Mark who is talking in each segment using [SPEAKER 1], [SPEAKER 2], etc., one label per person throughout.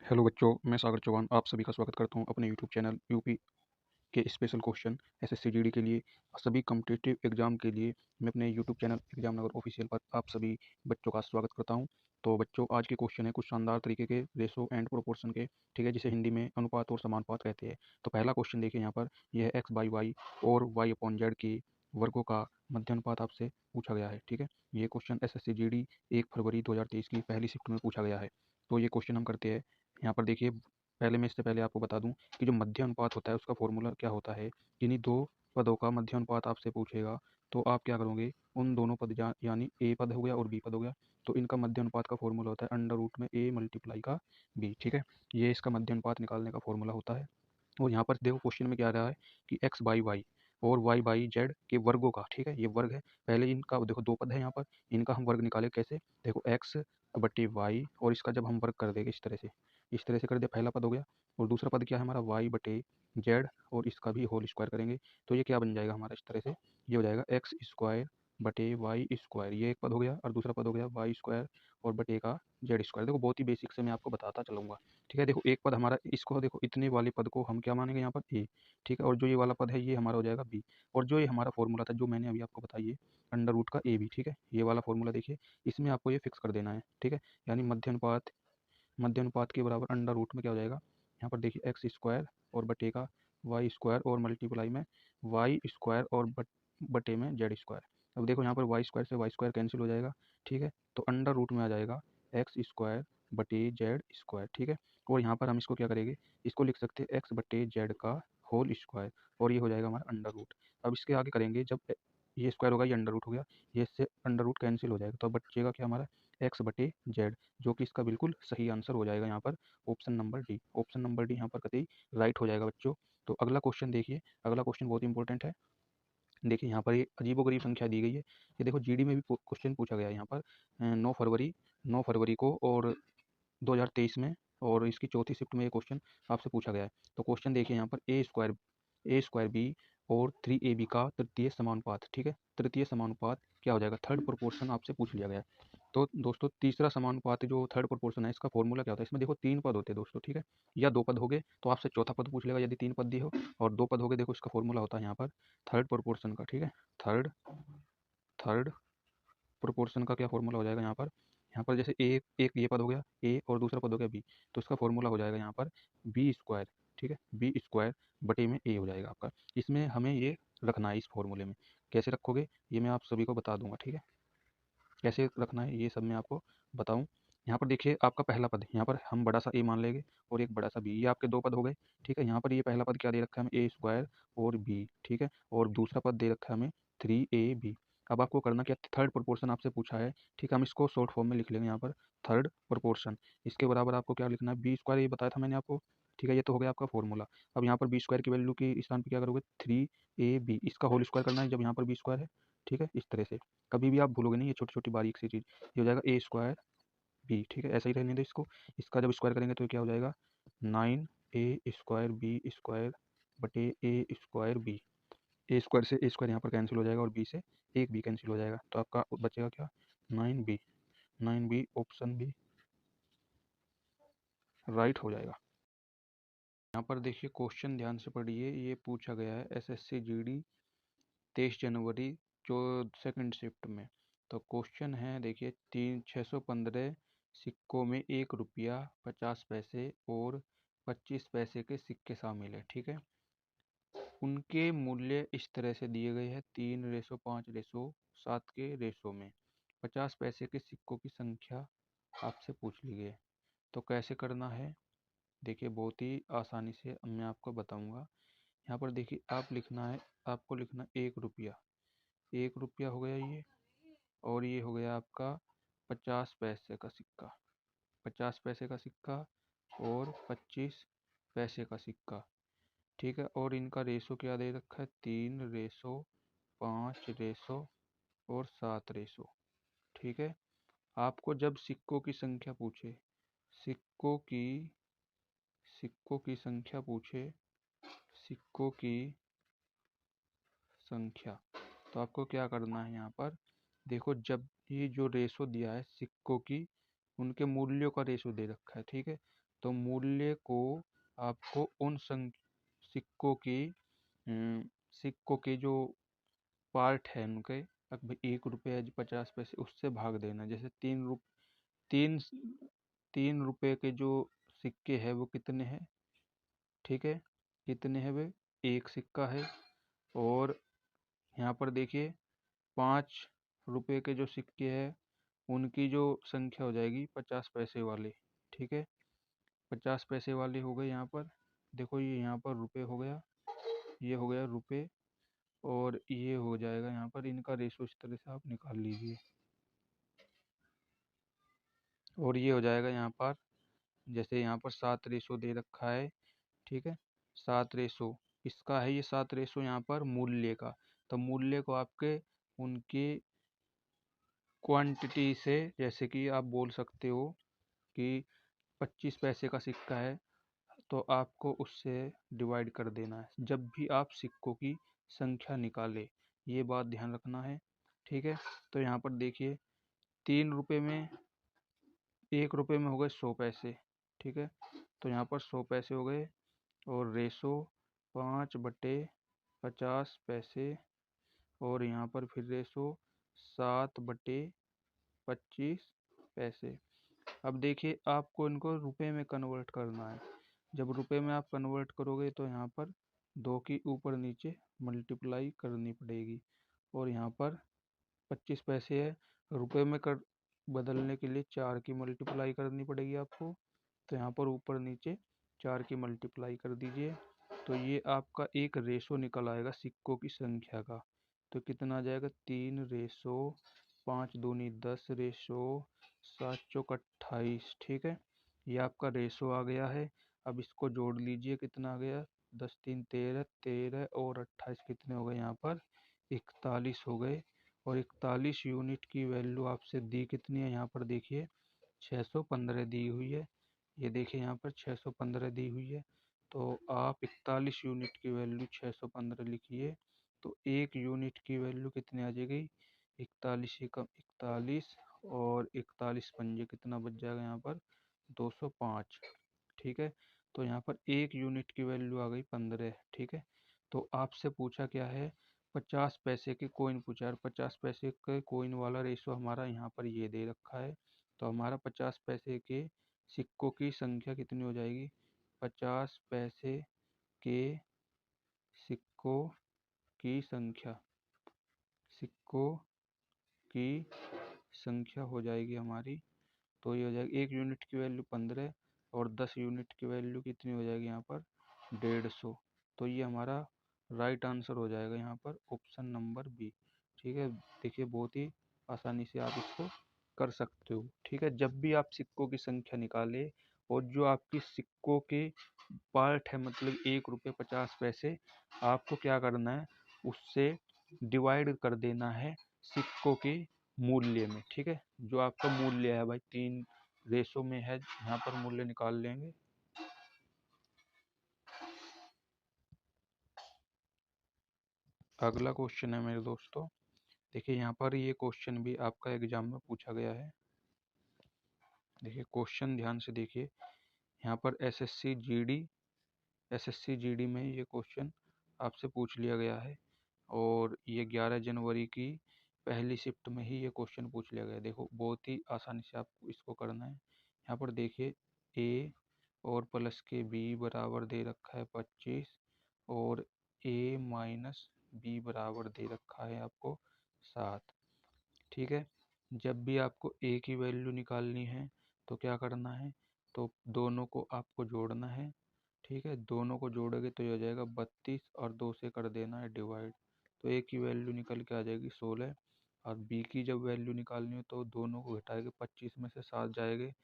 [SPEAKER 1] Hello बच्चों, मैं सागर चौहान आप सभी का स्वागत करता हूं अपने यूट्यूब चैनल यूपी के स्पेशल क्वेश्चन एसएससी जीडी के लिए सभी कॉम्पिटिटिव एग्जाम के लिए मैं अपने यूट्यूब चैनल एग्जाम नगर ऑफिशियल पर आप सभी बच्चों का स्वागत करता हूं। तो बच्चों, आज के क्वेश्चन है कुछ शानदार तरीके के रेशो एंड प्रोपोर्शन के, ठीक है, जिसे हिंदी में अनुपात और समानुपात कहते हैं। तो पहला क्वेश्चन देखिए यहाँ पर, यह एक्स बाई वाई और वाई अपॉन जेड के वर्गों का मध्यानुपात आपसे पूछा गया है, ठीक है। ये क्वेश्चन एसएससी जीडी 1 फरवरी 2023 की पहली शिफ्ट में पूछा गया है। तो ये क्वेश्चन हम करते हैं। यहाँ पर देखिए, पहले मैं इससे पहले आपको बता दूं कि जो मध्य अनुपात होता है उसका फॉर्मूला क्या होता है। किन्हीं दो पदों का मध्य अनुपात आपसे पूछेगा तो आप क्या करोगे, उन दोनों पद यानी ए पद हो गया और बी पद हो गया, तो इनका मध्य अनुपात का फॉर्मूला होता है अंडर रूट में ए मल्टीप्लाई का बी, ठीक है। ये इसका मध्य अनुपात निकालने का फॉर्मूला होता है। और यहाँ पर देखो क्वेश्चन में क्या आ रहा है कि एक्स बाई वाई और वाई बाई जेड के वर्गों का, ठीक है, ये वर्ग है। पहले इनका देखो दो पद है यहाँ पर, इनका हम वर्ग निकाले कैसे, देखो एक्स बटे वाई और इसका जब हम वर्ग कर देंगे इस तरह से कर दिया, पहला पद हो गया। और दूसरा पद क्या है हमारा, वाई बटे जेड और इसका भी होल स्क्वायर करेंगे तो ये क्या बन जाएगा हमारा, इस तरह से ये हो जाएगा एक्स स्क्वायर बटे वाई स्क्वायर, ये एक पद हो गया। और दूसरा पद हो गया वाई स्क्वायर और बटे का जेड स्क्वायर। देखो बहुत ही बेसिक से मैं आपको बताता चलूँगा, ठीक है। देखो एक पद हमारा, इसको देखो इतने वाले पद को हम क्या मानेंगे यहाँ पर ए, ठीक है। और जो ये वाला पद है ये हमारा हो जाएगा बी। और जो ये हमारा फॉर्मूला था जो मैंने अभी आपको बताइए अंडर रूट का ए बी, ठीक है, ये वाला फॉर्मूला देखिए, इसमें आपको ये फिक्स कर देना है, ठीक है। यानी मध्य अनुपात के बराबर अंडर रूट में क्या हो जाएगा, यहाँ पर देखिए एक्स स्क्वायर और बटे का वाई स्क्वायर और मल्टीप्लाई में वाई स्क्वायर और बटे में जेड स्क्वायर। अब देखो यहाँ पर वाई स्क्वायर से वाई स्क्वायर कैंसिल हो जाएगा, ठीक है। तो अंडर रूट में आ जाएगा एक्स स्क्वायर बटे जेड स्क्वायर, ठीक है। और यहाँ पर हम इसको क्या करेंगे, इसको लिख सकते हैं एक्स बटे जेड का होल स्क्वायर और ये हो जाएगा हमारा अंडर रूट। अब इसके आगे करेंगे, जब ये स्क्वायर होगा ये अंडर रूट हो गया, ये इससे अंडर रूट कैंसिल हो जाएगा, तो अब बचेगा क्या हमारा एक्स बटे जेड, जो कि इसका बिल्कुल सही आंसर हो जाएगा यहाँ पर option number D. Option number D यहाँ पर कतई राइट हो जाएगा बच्चों। तो अगला क्वेश्चन देखिए, अगला क्वेश्चन बहुत इंपॉर्टेंट है। देखिए यहाँ पर ये अजीबोगरीब संख्या दी गई है, ये देखो जीडी में भी क्वेश्चन पूछा गया है यहाँ पर 9 फरवरी को और 2023 में, और इसकी चौथी शिफ्ट में ये क्वेश्चन आपसे पूछा गया है। तो क्वेश्चन देखिए यहाँ पर ए स्क्वायर बी और 3ab का तृतीय समानुपात, ठीक है। तृतीय समानुपात क्या हो जाएगा, थर्ड प्रोपोर्शन आपसे पूछ लिया गया है। तो दोस्तों तीसरा समानुपात जो थर्ड प्रोपोर्शन है इसका फॉर्मूला क्या होता है, इसमें देखो तीन पद होते हैं दोस्तों, ठीक है। या दो पद हो गए तो आपसे चौथा पद पूछ लेगा यदि तीन पद दी हो, और दो पद हो गए, देखो इसका फॉर्मूला होता है यहाँ पर थर्ड प्रोपोर्शन का, ठीक है। थर्ड थर्ड प्रोपोर्शन का क्या फॉर्मूला हो जाएगा यहाँ पर जैसे ए एक ये पद हो गया ए और दूसरा पद हो गया बी, तो इसका फॉर्मूला हो जाएगा यहाँ पर बी स्क्वायर, ठीक है, बी स्क्वायर बटे में ए हो जाएगा आपका। इसमें हमें ये रखना है, इस फॉर्मूले में कैसे रखोगे ये मैं आप सभी को बता दूंगा, ठीक है। कैसे रखना है ये सब मैं आपको बताऊं। यहाँ पर देखिए आपका पहला पद, यहाँ पर हम बड़ा सा ए मान लेंगे और एक बड़ा सा बी, ये आपके दो पद हो गए, ठीक है। यहाँ पर ये पहला पद क्या दे रखा है हमें, ए स्क्वायर और बी, ठीक है। और दूसरा पद दे रखा है हमें 3ab। अब आपको करना क्या, थर्ड प्रोपोर्शन आपसे पूछा है, ठीक है। हम इसको शॉर्ट फॉर्म में लिख लेंगे यहाँ पर थर्ड प्रोपोर्शन। इसके बराबर आपको क्या लिखना है, बी स्क्वायर, ये बताया था मैंने आपको, ठीक है। ये तो हो गया आपका फॉर्मूला। अब यहाँ पर बी स्क्वायर की वैल्यू की स्थान पर क्या करोगे, 3ab, इसका होल स्क्वायर करना है जब यहाँ पर बी स्क्वायर है, ठीक है, इस तरह से। कभी भी आप भूलोगे नहीं ये छोटी छोटी बारीक सी चीज़, ये हो जाएगा ए स्क्वायर बी, ठीक है, ऐसा ही रहने दो इसको। इसका जब स्क्वायर करेंगे तो क्या हो जाएगा 9a² बी² बटे ए स्क्वायर बी। ए स्क्वायर से ए स्क्वायर यहाँ पर कैंसिल हो जाएगा और बी से एक बी कैंसिल हो जाएगा, तो आपका बचेगा क्या 9b। 9b option B right हो जाएगा। यहाँ पर देखिए क्वेश्चन ध्यान से पढ़िए, ये पूछा गया है एसएससी जीडी 23 जनवरी जो सेकंड शिफ्ट में। तो क्वेश्चन है देखिए, 615 सिक्कों में 1 रुपया 50 पैसे और 25 पैसे के सिक्के शामिल है, ठीक है। उनके मूल्य इस तरह से दिए गए हैं 3:5:7 के रेशो में। 50 पैसे के सिक्कों की संख्या आपसे पूछ ली गई है। तो कैसे करना है, देखिए बहुत ही आसानी से मैं आपको बताऊंगा। यहाँ पर देखिए आपको लिखना 1 रुपया, 1 रुपया हो गया ये, और ये हो गया आपका 50 पैसे का सिक्का, 50 पैसे का सिक्का और 25 पैसे का सिक्का, ठीक है। और इनका रेशो क्या दे रखा है, 3:5:7, ठीक है। आपको जब सिक्कों की संख्या पूछे, सिक्कों की सिक्कों की संख्या पूछे, सिक्कों की संख्या, तो आपको क्या करना है यहाँ पर, देखो जब ये जो रेशो दिया है सिक्कों की, उनके मूल्यों का रेशो दे रखा है, ठीक है। तो मूल्य को आपको उन सिक्कों की सिक्कों के जो पार्ट है उनके, अब 1 रुपये 50 पैसे उससे भाग देना। जैसे 3 रुपये के जो सिक्के हैं वो कितने हैं, ठीक है, कितने हैं वे, एक सिक्का है। और यहाँ पर देखिए 5 रुपये के जो सिक्के हैं उनकी जो संख्या हो जाएगी 50 पैसे वाली, ठीक है, 50 पैसे वाली हो गई। यहाँ पर देखो ये यहाँ पर रुपये हो गया, ये हो गया रुपये, और ये हो जाएगा यहाँ पर, इनका रेशो इस तरह से आप निकाल लीजिए। और ये हो जाएगा यहाँ पर, जैसे यहाँ पर 7 रेशो दे रखा है, ठीक है, 7 रेशो इसका है, ये 7 रेशो यहाँ पर मूल्य का। तो मूल्य को आपके उनके क्वांटिटी से, जैसे कि आप बोल सकते हो कि 25 पैसे का सिक्का है तो आपको उससे डिवाइड कर देना है जब भी आप सिक्कों की संख्या निकालें, ये बात ध्यान रखना है, ठीक है। तो यहाँ पर देखिए 3 रुपये में, 1 रुपये में हो गए 100 पैसे, ठीक है, तो यहाँ पर 100 पैसे हो गए। और रेशो 5/50 पैसे, और यहाँ पर फिर रेशो 7/25 पैसे। अब देखिए आपको इनको रुपए में कन्वर्ट करना है। जब रुपए में आप कन्वर्ट करोगे तो यहाँ पर 2 की ऊपर नीचे मल्टीप्लाई करनी पड़ेगी, और यहाँ पर 25 पैसे है, रुपए में कर बदलने के लिए 4 की मल्टीप्लाई करनी पड़ेगी आपको। तो यहाँ पर ऊपर नीचे 4 की मल्टीप्लाई कर दीजिए, तो ये आपका एक रेशो निकल आएगा सिक्कों की संख्या का। तो कितना आ जाएगा, 3/5 5×2 = 10 7×4 = 28, ठीक है, ये आपका रेशो आ गया है। अब इसको जोड़ लीजिए, कितना आ गया, 10×3 = 13, 13 और 28 कितने हो गए, यहाँ पर 41 हो गए। और 41 यूनिट की वैल्यू आपसे दी कितनी है, यहाँ पर देखिए 615 दी हुई है, ये देखिए यहाँ पर 615 दी हुई है। तो आप 41 यूनिट की वैल्यू 615 लिखिए, तो 1 यूनिट की वैल्यू कितनी आ जाएगी, 41 एकम 41, और 41 पंजे कितना बच जाएगा यहाँ पर, 205, ठीक है। तो यहाँ पर 1 यूनिट की वैल्यू आ गई 15, ठीक है। तो आपसे पूछा क्या है, 50 पैसे के कॉइन पूछा है, 50 पैसे के कॉइन वाला रेशो हमारा यहाँ पर ये दे रखा है। तो हमारा 50 पैसे के सिक्कों की संख्या कितनी हो जाएगी, 50 पैसे के सिक्कों की संख्या, सिक्कों की संख्या हो जाएगी हमारी, तो ये हो जाएगी 1 यूनिट की वैल्यू 15, और 10 यूनिट की वैल्यू कितनी हो जाएगी यहाँ पर, 150। तो ये हमारा राइट आंसर हो जाएगा यहाँ पर ऑप्शन नंबर बी, ठीक है। देखिए बहुत ही आसानी से आप इसको कर सकते हो, ठीक है। जब भी आप सिक्कों की संख्या निकालें, और जो आपकी सिक्कों के पार्ट है, मतलब 1 रुपये 50 पैसे, आपको क्या करना है, उससे डिवाइड कर देना है सिक्कों के मूल्य में, ठीक है। जो आपका मूल्य है भाई 3 रेशो में है, यहाँ पर मूल्य निकाल लेंगे। अगला क्वेश्चन है मेरे दोस्तों, देखिए यहाँ पर ये क्वेश्चन भी आपका एग्जाम में पूछा गया है। देखिए क्वेश्चन ध्यान से देखिए, यहाँ पर एसएससी जीडी में ये क्वेश्चन आपसे पूछ लिया गया है, और ये 11 जनवरी की पहली शिफ्ट में ही ये क्वेश्चन पूछ लिया गया है। देखो बहुत ही आसानी से आपको इसको करना है। यहाँ पर देखिए ए और प्लस के बी बराबर दे रखा है 25, और ए माइनस बी बराबर दे रखा है आपको 7, ठीक है। जब भी आपको ए की वैल्यू निकालनी है तो क्या करना है, तो दोनों को आपको जोड़ना है, ठीक है। दोनों को जोड़ोगे तो ये हो जाएगा 32, और 2 से कर देना है डिवाइड, तो ए की वैल्यू निकल के आ जाएगी 16। और बी की जब वैल्यू निकालनी हो तो दोनों को घटाएंगे, 25 में से 7 जाएंगे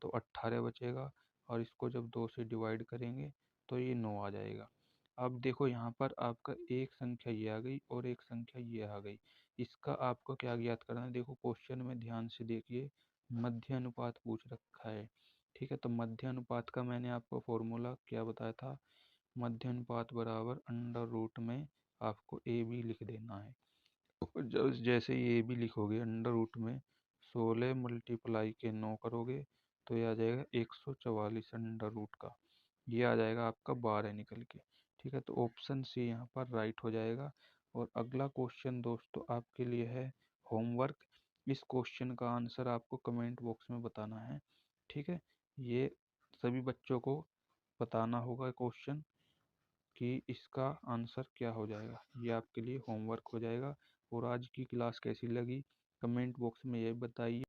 [SPEAKER 1] तो 18 बचेगा, और इसको जब 2 से डिवाइड करेंगे तो ये 9 आ जाएगा। अब देखो यहाँ पर आपका एक संख्या ये आ गई और एक संख्या ये आ गई, इसका आपको क्या ज्ञात करना है, देखो क्वेश्चन में ध्यान से देखिए, मध्य अनुपात पूछ रखा है, ठीक है। तो मध्य अनुपात का मैंने आपको फॉर्मूला क्या बताया था, मध्य अनुपात बराबर अंडर रूट में आपको ए बी लिख देना है। तो जैसे ही ए बी लिखोगे अंडर रूट में 16 मल्टीप्लाई के 9 करोगे तो ये आ जाएगा 144 अंडर रूट का, ये आ जाएगा आपका 12 निकल के। ठीक है, तो ऑप्शन सी यहाँ पर राइट हो जाएगा। और अगला क्वेश्चन दोस्तों आपके लिए है होमवर्क। इस क्वेश्चन का आंसर आपको कमेंट बॉक्स में बताना है। ठीक है, ये सभी बच्चों को बताना होगा क्वेश्चन कि इसका आंसर क्या हो जाएगा। ये आपके लिए होमवर्क हो जाएगा। और आज की क्लास कैसी लगी कमेंट बॉक्स में ये बताइए।